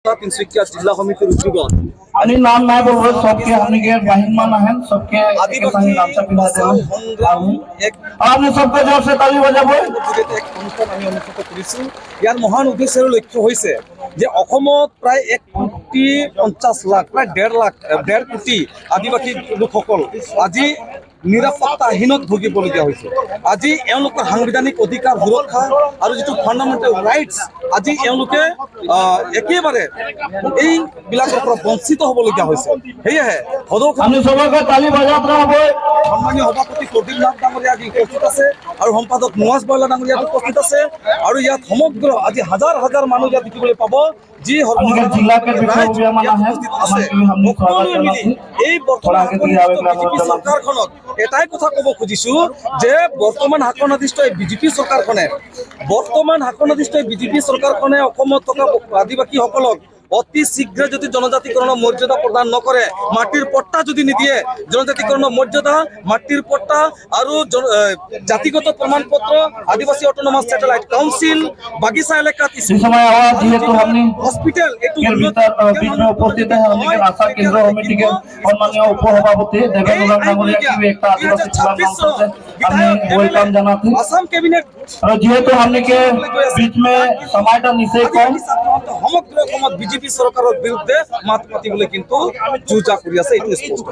তিনচুকীয়া জিলা সমিতির উদ্যোগত আমি নাম নাই বলবো सबके हमने के महिमान हैं सबके आदिवासी संघ সংগ্রাম এক आपने सबके जोर से ताली बजाबो যোগেতে এক অনুষ্ঠান আমি অনুষ্ঠিত কৰিছো। ইয়াৰ মহান উদ্দেশ্য আৰু লক্ষ্য হৈছে যে অসমত প্ৰায় 1,50,00,000 প্ৰায় 1.5 কোটি আদিবাসী লোকসকল আজি নিৰাপত্তাহীনত ভুগিবলগীয়া হৈছে। আজি এওঁলোকৰ সাংবিধানিক অধিকাৰ সুৰক্ষা আৰু যিটো ফাণ্ডামেণ্টেল ৰাইটছ আজি এওঁলোকে একেবাৰে এইবিলাকৰ পৰা বঞ্চিত হ'বলগীয়া হৈছে। সেয়েহে আমি সবাইকে তালি বজাত ৰ'ব। সন্মানীয় সভাপতি প্ৰদীপ নাথ ডাঙৰীয়া আজি উপস্থিত আছে আৰু সম্পাদক নুৱাজ বৰলা ডাঙৰীয়া উপস্থিত আছে আৰু ইয়াত সমগ্ৰ আজি হাজাৰ হাজাৰ মানুহ ইয়াত দেখিবলৈ পাব যি এই বৰ্তমান বিজেপি চৰকাৰখনক এটাই কথা ক'ব খুজিছো যে বৰ্তমান শাসনাধিষ্ঠ এই বিজেপি চৰকাৰখনে অসমত থকা আদিবাসীসকলক অতি শীঘ্ৰে যদি জনজাতিকৰণৰ মৰ্যাদা প্ৰদান নকৰে, মাটিৰ পট্টা যদি নিদিয়ে, জনজাতিকৰণৰ মৰ্যাদা, মাটিৰ পট্টা আৰু জাতিগত প্ৰমাণ পত্ৰ, আদিবাসী অটোনমাস স্যাটেলাইট কাউন্সিল, বাগিচা এলেকাত হস্পিটেল উপস্থিত है हमने आशा केंद्र कमेटी के सम्मानीय उपसभापति देवेंद्र डांगरिया की एक आदिवासी से हमने वेलकम জানাতে আসাম ক্যাবিনেট और जेहेतु हमने के बीच में সময়টা নিচে কম সমগ্ৰ অসমত বিজেপি চৰকাৰৰ বিৰুদ্ধে মাত মাতিবলৈ কিন্তু যুঁজা কৰি আছে। এইটো স্পষ্ট।